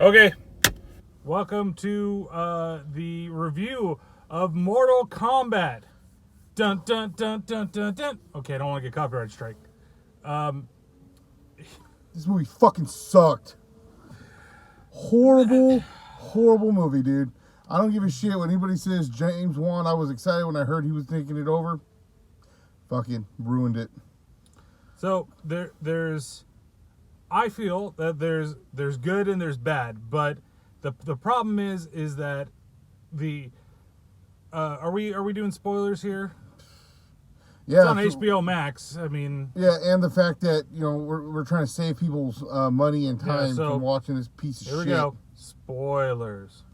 Okay, welcome to the review of Mortal Kombat. Dun dun dun dun dun dun. Okay, I don't want to get copyright strike. This movie fucking sucked. Horrible movie, dude. I don't give a shit when anybody says James Wan. I was excited when I heard he was taking it over. Fucking ruined it. So there's, I feel that there's good and there's bad, but the problem is that the are we doing spoilers here? Yeah, it's on HBO Max. I mean, yeah, and the fact that we're trying to save people's money and time from watching this piece of shit. Here we go. Spoilers.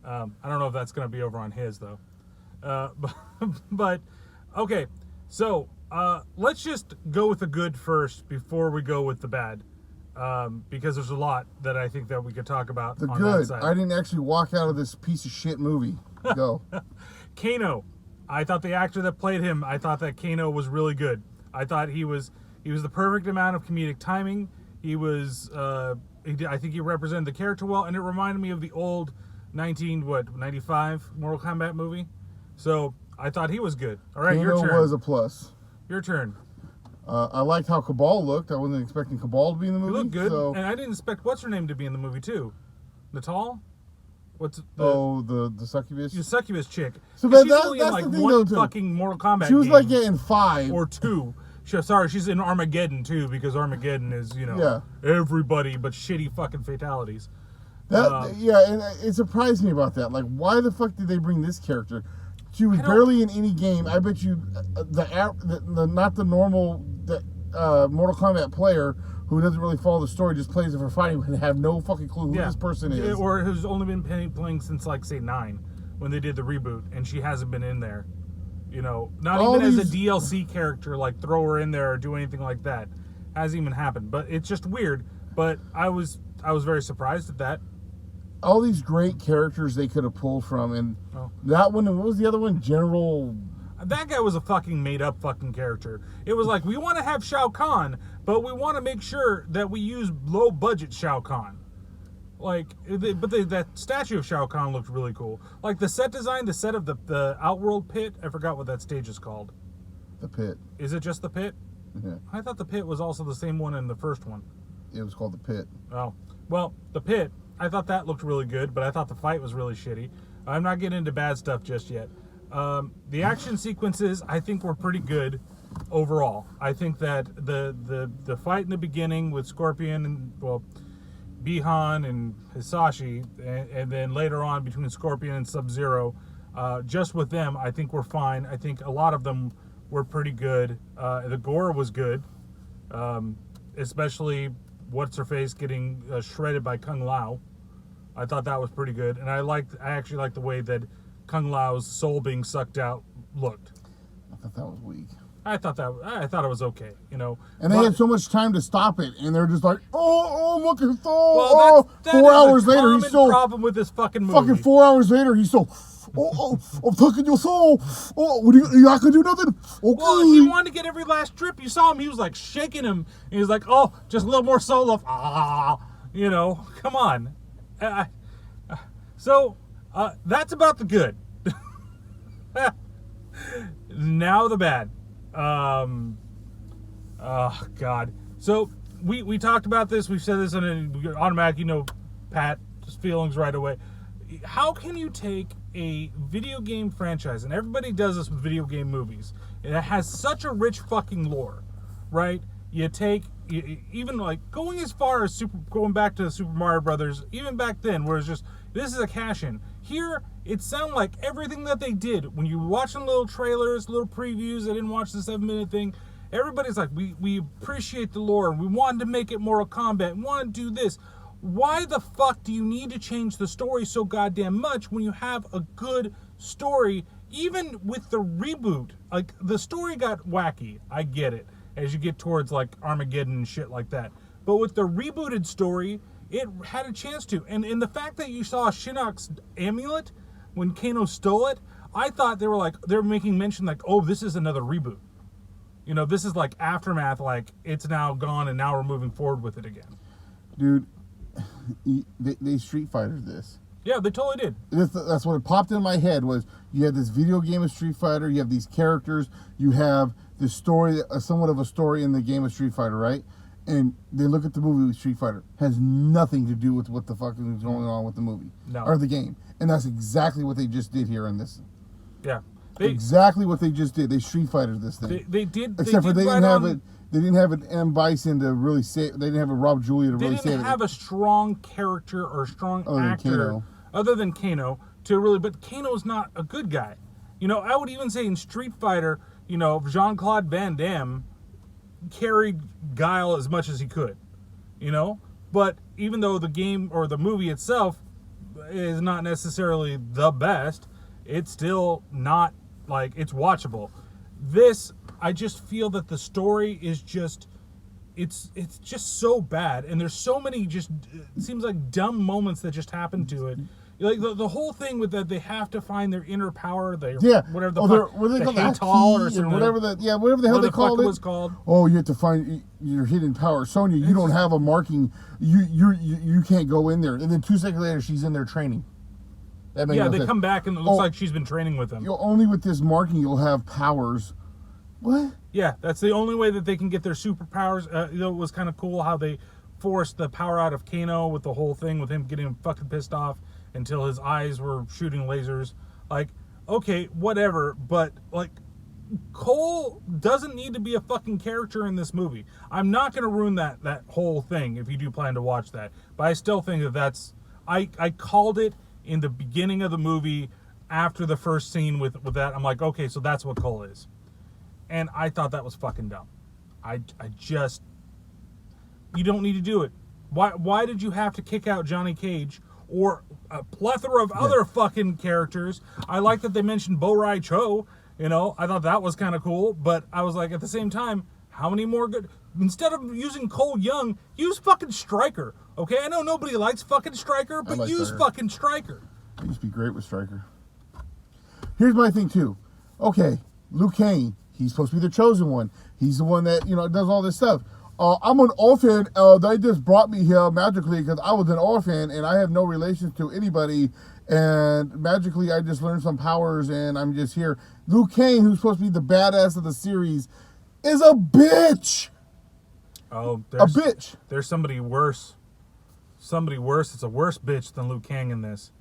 I don't know if that's going to be over on his though, but okay. So let's just go with the good first before we go with the bad, because there's a lot that I think that we could talk about. The on good. That side. I didn't actually walk out of this piece of shit movie. Go. Kano. I thought the actor that played him, I thought that Kano was really good. I thought he was the perfect amount of comedic timing. He was, I think he represented the character well, and it reminded me of the old 95 Mortal Kombat movie. So I thought he was good. All right, your turn. Kano was a plus. Your turn. I liked how Cabal looked. I wasn't expecting Cabal to be in the movie. He looked good, so. and I didn't expect what's her name to be in the movie too. Natal? What's the succubus? The succubus chick. So that's only in the like thing, one though, too. fucking Mortal Kombat She was game. like in 5 or 2. She's in Armageddon too, because Armageddon is everybody but shitty fucking fatalities. Yeah, and it surprised me about that. Like, why the fuck did they bring this character? She was barely in any game. I bet you not the normal Mortal Kombat player who doesn't really follow the story, just plays it for fighting and have no fucking clue who this person is. Or who's only been playing since, like, say, 9, when they did the reboot, and she hasn't been in there. Not even as a DLC character, like, throw her in there or do anything like that. Hasn't even happened. But it's just weird. But I was very surprised at that. All these great characters they could have pulled from, and that one, and what was the other one? General... That guy was a fucking made-up fucking character. It was like, we want to have Shao Kahn, but we want to make sure that we use low-budget Shao Kahn. Like, that statue of Shao Kahn looked really cool. Like, the set design, the set of the Outworld pit, I forgot what that stage is called. The pit. Is it just the pit? Yeah. I thought the pit was also the same one in the first one. It was called the pit. Oh. Well, the pit, I thought that looked really good, but I thought the fight was really shitty. I'm not getting into bad stuff just yet. The action sequences, I think, were pretty good overall. I think that the fight in the beginning with Scorpion and, Bihan and Hisashi, and then later on between Scorpion and Sub-Zero, just with them, I think we're fine. I think a lot of them were pretty good. The gore was good, especially What's-Her-Face getting shredded by Kung Lao. I thought that was pretty good, and I actually liked the way that Kung Lao's soul being sucked out looked. I thought that was weak. I thought it was okay, And they had so much time to stop it, and they're just like, look at his soul. Well, that 4 hours later, he's so problem with this fucking movie. Fucking 4 hours later, he's so. I'm taking your soul. You're not gonna do nothing. Okay. Well, he wanted to get every last drip. You saw him; he was like shaking him. And he was like, just a little more soul left. Come on. So that's about the good. Now the bad. Oh God. So we talked about this. We've said this in an automatic. Pat, just feelings right away. How can you take a video game franchise, and everybody does this with video game movies, and it has such a rich fucking lore, right? You take, even like going as far as going back to Super Mario Brothers, even back then, where it's just, this is a cash-in. Here, it sounded like everything that they did, when you watch the little trailers, little previews, I didn't watch the 7-minute thing, everybody's like, we appreciate the lore, and we wanted to make it Mortal Kombat, and wanted to do this. Why the fuck do you need to change the story so goddamn much when you have a good story? Even with the reboot, like, the story got wacky, I get it, as you get towards like Armageddon and shit like that. But with the rebooted story, it had a chance to. And the fact that you saw Shinnok's amulet when Kano stole it, I thought they were making mention like, this is another reboot. This is like Aftermath, like it's now gone and now we're moving forward with it again. Dude, they Street Fighter this. Yeah, they totally did. That's what it popped in my head was you have this video game of Street Fighter, you have these characters, you have this story, somewhat of a story in the game of Street Fighter, right? And they look at the movie with Street Fighter. Has nothing to do with what the fuck is going on with the movie. No. Or the game. And that's exactly what they just did here in this. Yeah. Exactly what they just did. They Street Fighter this thing. They did. Except for they right didn't have on, it. They didn't have an M. Bison to really save. They didn't have a Rob Julia to really save it. They didn't have a strong character or a strong actor Kano. other than Kano to really. But Kano's not a good guy. You know, I would even say in Street Fighter, you know, Jean-Claude Van Damme carried Guile as much as he could. You know, but even though the game or the movie itself is not necessarily the best, it's still not like it's watchable. This, I just feel that the story is just, it's just so bad, and there's so many just, it seems like dumb moments that just happen to it. Like the whole thing with that they have to find their inner power, whatever the fuck, what they call the Hatal or something, whatever the hell they called it. Was called. Oh, you have to find your hidden power, Sonya. You don't have a marking. You can't go in there. And then 2 seconds later, she's in there training. That makes no sense. Come back and it looks like she's been training with them. Only with this marking you'll have powers. What? Yeah, that's the only way that they can get their superpowers. You know, it was kind of cool how they forced the power out of Kano with the whole thing with him getting fucking pissed off until his eyes were shooting lasers. Like, okay, whatever, but like, Cole doesn't need to be a fucking character in this movie. I'm not going to ruin that whole thing if you do plan to watch that, but I still think that's I called it in the beginning of the movie after the first scene with that. I'm like, okay, so that's what Cole is. And I thought that was fucking dumb. I just, you don't need to do it. Why did you have to kick out Johnny Cage or a plethora of other fucking characters? I like that they mentioned Bo Rai Cho. You know, I thought that was kind of cool, but I was like, at the same time, how many more good? Instead of using Cole Young, use fucking Stryker. Okay, I know nobody likes fucking Stryker, but use fucking Stryker. He used to be great with Stryker. Here's my thing too. Okay, Liu Kang, he's supposed to be the chosen one. He's the one that, you know, does all this stuff. I'm an orphan. They just brought me here magically because I was an orphan and I have no relations to anybody. And magically, I just learned some powers and I'm just here. Liu Kang, who's supposed to be the badass of the series, is a bitch. Oh, a bitch. There's somebody worse. Somebody worse. It's a worse bitch than Liu Kang in this.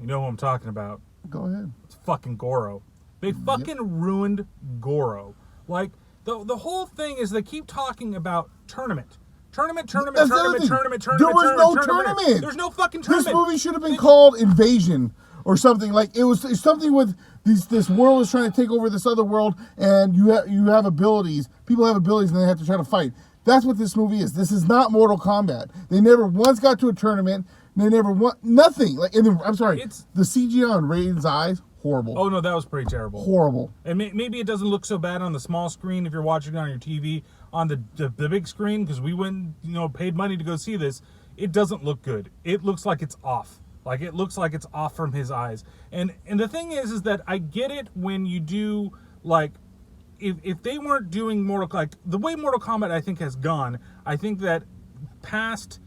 You know who I'm talking about. Go ahead. It's fucking Goro. They fucking ruined Goro. Like, the whole thing is they keep talking about tournament. Tournament. There was no tournament. There's no fucking tournament. This movie should have been called Invasion or something. Like, it's something with this world is trying to take over this other world, and you have abilities. People have abilities, and they have to try to fight. That's what this movie is. This is not Mortal Kombat. They never once got to a tournament. They never won nothing. Like, I'm sorry, the CGI on Raiden's eyes, horrible. Oh no, that was pretty terrible. Horrible. And maybe it doesn't look so bad on the small screen if you're watching it on your TV. On the big screen, because we went, paid money to go see this, it doesn't look good. It looks like it's off. Like, it looks like it's off from his eyes. And the thing is that I get it when you do, like, if they weren't doing like, the way Mortal Kombat, I think, has gone, I think that past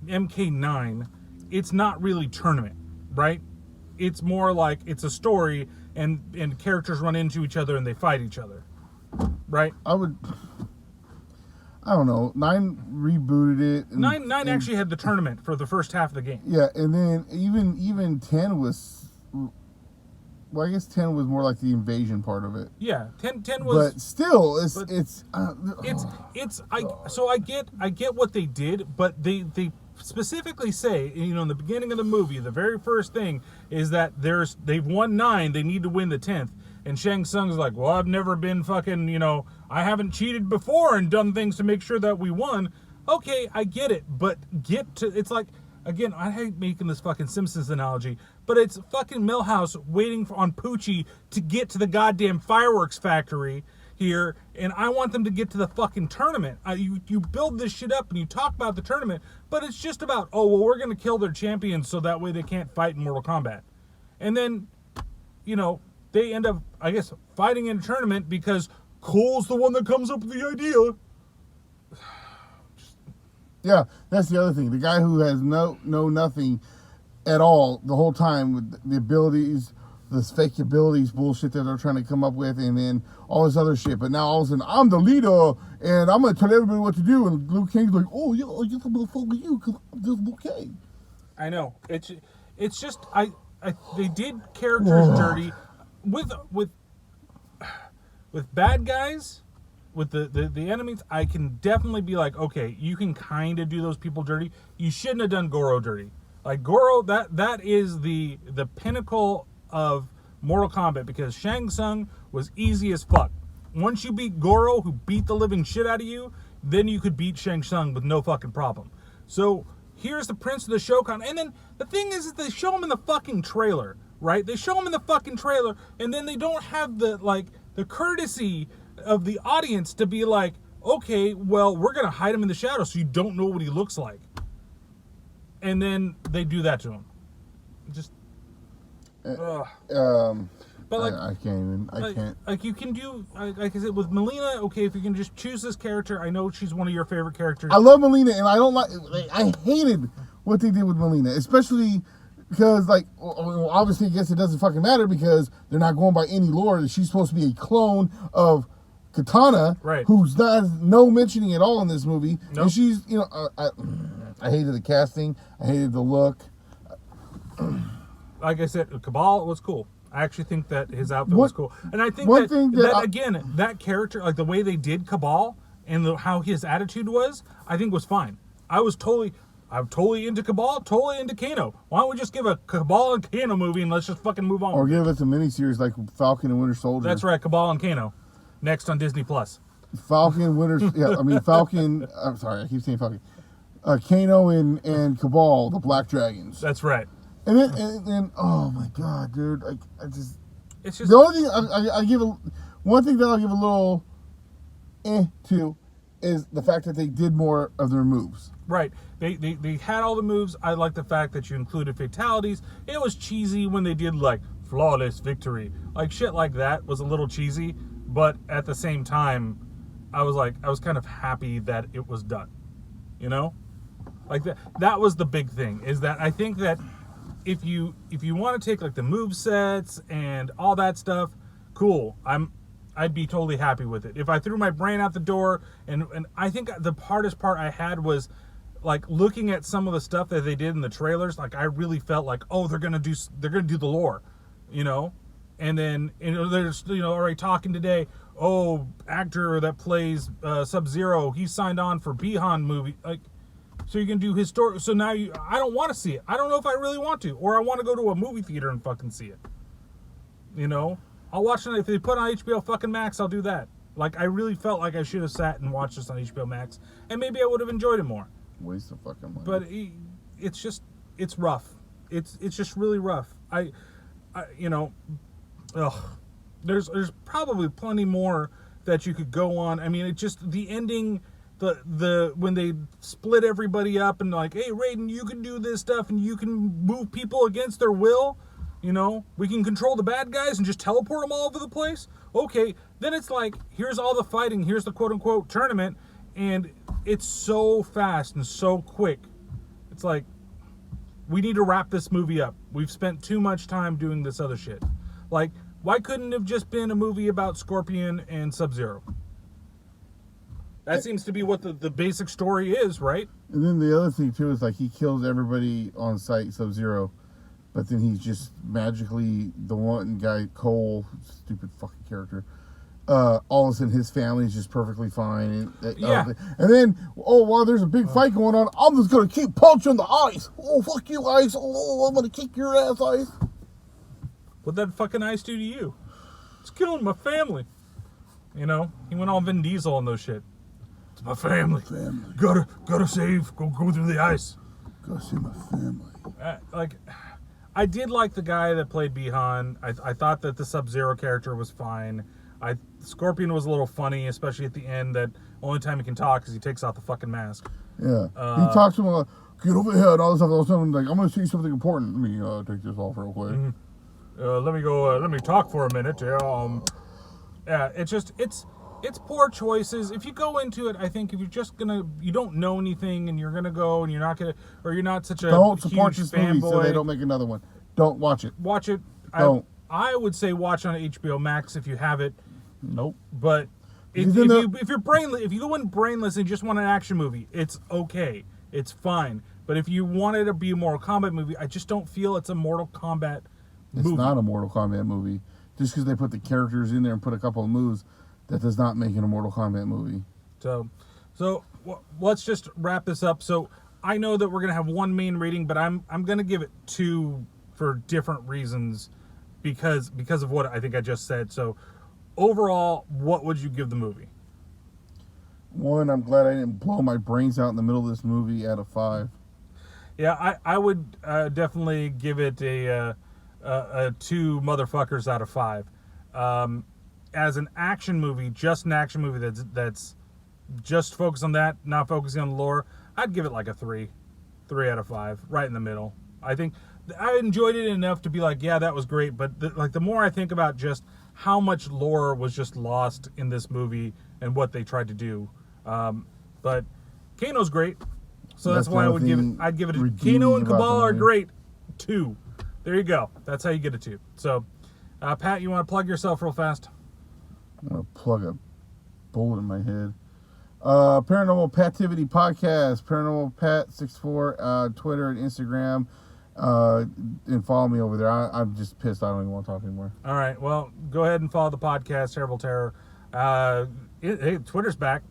MK9, it's not really tournament, right? It's more like it's a story, and characters run into each other and they fight each other, right? I don't know. 9 rebooted it. And, 9 actually had the tournament for the first half of the game. Yeah, and then even 10 was. Well, I guess 10 was more like the invasion part of it. Yeah, 10 was. But still, I get what they did, but they specifically say, in the beginning of the movie, the very first thing is that they've won 9, they need to win the 10th. And Shang Tsung's like, well, I've never been fucking, I haven't cheated before and done things to make sure that we won. Okay, I get it, but it's like, again, I hate making this fucking Simpsons analogy, but it's fucking Milhouse waiting on Poochie to get to the goddamn fireworks factory here, and I want them to get to the fucking tournament. You build this shit up and you talk about the tournament, but it's just about, we're going to kill their champions so that way they can't fight in Mortal Kombat. And then, they end up, I guess, fighting in a tournament because Cole's the one that comes up with the idea. Yeah, that's the other thing. The guy who has nothing at all the whole time with the abilities, this fake abilities bullshit that they're trying to come up with, and then all this other shit. But now all of a sudden, I'm the leader, and I'm gonna tell everybody what to do. And Liu Kang's like, oh yeah, I guess I'm gonna follow you because I'm just okay. I know. It's just they did characters dirty with bad guys. With the enemies, I can definitely be like, okay, you can kind of do those people dirty. You shouldn't have done Goro dirty. Like Goro, that is the pinnacle of Mortal Kombat, because Shang Tsung was easy as fuck. Once you beat Goro, who beat the living shit out of you, then you could beat Shang Tsung with no fucking problem. So here's the Prince of the Shokan, and then the thing is they show him in the fucking trailer, right? They show him in the fucking trailer, and then they don't have the courtesy of the audience to be like, okay, well, we're gonna hide him in the shadows so you don't know what he looks like. And then they do that to him. Just but like I can't even. I can't. Like you can do, like I said, with Melina. Okay, if you can just choose this character, I know she's one of your favorite characters. I love Melina, and I don't like. I hated what they did with Melina, especially because, like, obviously, I guess it doesn't fucking matter because they're not going by any lore. She's supposed to be a clone of Katana, right? Who's not no mentioning at all in this movie. Nope. And she's, I hated the casting. I hated the look. Like I said, Cabal was cool. I actually think that his outfit was cool, and I think that character, like the way they did Cabal and how his attitude was, I think was fine. I'm totally into Cabal, totally into Kano. Why don't we just give a Cabal and Kano movie and let's just fucking move on? Or give us a miniseries like Falcon and Winter Soldier. That's right, Cabal and Kano, next on Disney Plus. Falcon. I'm sorry, I keep saying Falcon. Kano and Cabal, the Black Dragons. That's right. And then, oh my god, dude! It's just the only thing I give one thing that I'll give a little to is the fact that they did more of their moves. Right. They had all the moves. I like the fact that you included fatalities. It was cheesy when they did like flawless victory, like shit like that was a little cheesy. But at the same time, I was kind of happy that it was done. You know, like that was the big thing. Is that I think that. If you want to take like the move sets and all that stuff, cool. I'd be totally happy with it. If I threw my brain out the door, and I think the hardest part I had was like looking at some of the stuff that they did in the trailers. Like I really felt like, oh, they're gonna do the lore, and then there's already talking today. Oh, actor that plays Sub-Zero, he signed on for Bihan movie. Like. So you can do historic. So now I don't want to see it. I don't know if I really want to, or I want to go to a movie theater and fucking see it. I'll watch it if they put on HBO fucking Max. I'll do that. Like I really felt like I should have sat and watched this on HBO Max, and maybe I would have enjoyed it more. Waste of fucking money. But it's rough. It's just really rough. There's probably plenty more that you could go on. I mean, it just the ending. The when they split everybody up and like, hey Raiden, you can do this stuff and you can move people against their will, we can control the bad guys and just teleport them all over the place. Okay, then it's like, here's all the fighting, here's the quote unquote tournament, and it's so fast and so quick. It's like, we need to wrap this movie up. We've spent too much time doing this other shit. Like, why couldn't it have just been a movie about Scorpion and Sub-Zero? That seems to be what the basic story is, right? And then the other thing, too, is like he kills everybody on sight, Sub-Zero, but then he's just magically the one guy, Cole, stupid fucking character, all of a sudden his family is just perfectly fine. And then, while there's a big fight going on, I'm just going to keep punching the ice. Oh, fuck you, ice. Oh, I'm going to kick your ass, ice. What'd that fucking ice do to you? It's killing my family. He went all Vin Diesel on those shit. My family. Gotta save. Go through the ice. Gotta save my family. I did like the guy that played Bihan. I thought that the Sub-Zero character was fine. Scorpion was a little funny, especially at the end. That only time he can talk is he takes off the fucking mask. Yeah. He talks to him like, get over here and all this stuff. All of a sudden, like, I'm gonna see something important. Let me take this off real quick. Mm-hmm. Let me go. Let me talk for a minute. Yeah. It's it's poor choices. If you go into it, I think if you're just you don't know anything, and you're gonna go, and you're not gonna, or you're not such a don't support huge this movie so fanboy. they don't make another one. Don't watch it. Watch it. Don't. I would say watch on HBO Max if you have it. Nope. But if you're brainless, if you go in brainless and you just want an action movie, it's okay. It's fine. But if you want it to be a Mortal Kombat movie, I just don't feel it's a Mortal Kombat movie. It's not a Mortal Kombat movie. Just because they put the characters in there and put a couple of moves, that does not make it a Mortal Kombat movie. So let's just wrap this up. So I know that we're gonna have one main rating, but I'm gonna give it 2 for different reasons because of what I think I just said. So overall, what would you give the movie? 1, I'm glad I didn't blow my brains out in the middle of this movie out of 5. Yeah, I would definitely give it a 2 motherfuckers out of 5. As an action movie, just an action movie that's just focused on that, not focusing on the lore, I'd give it like a 3 out of 5, right in the middle. I think I enjoyed it enough to be like, yeah, that was great. But the more I think about just how much lore was just lost in this movie and what they tried to do, but Kano's great, so that's why I'd give it a Kano and Cabal are great 2. There you go. That's how you get a 2. So, Pat, you want to plug yourself real fast? I'm going to plug a bullet in my head. Paranormal Pativity Podcast, Paranormal Pat 64, Twitter and Instagram, and follow me over there. I'm just pissed. I don't even want to talk anymore. All right. Well, go ahead and follow the podcast, Terrible Terror. Hey, Twitter's back.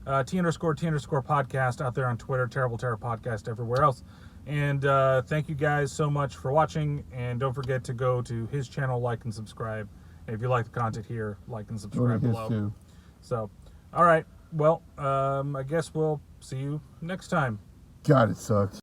T_T_ podcast out there on Twitter, Terrible Terror Podcast everywhere else. And thank you guys so much for watching. And don't forget to go to his channel, like and subscribe. And if you like the content here, like and subscribe below. Too. So, all right. Well, I guess we'll see you next time. God, it sucked.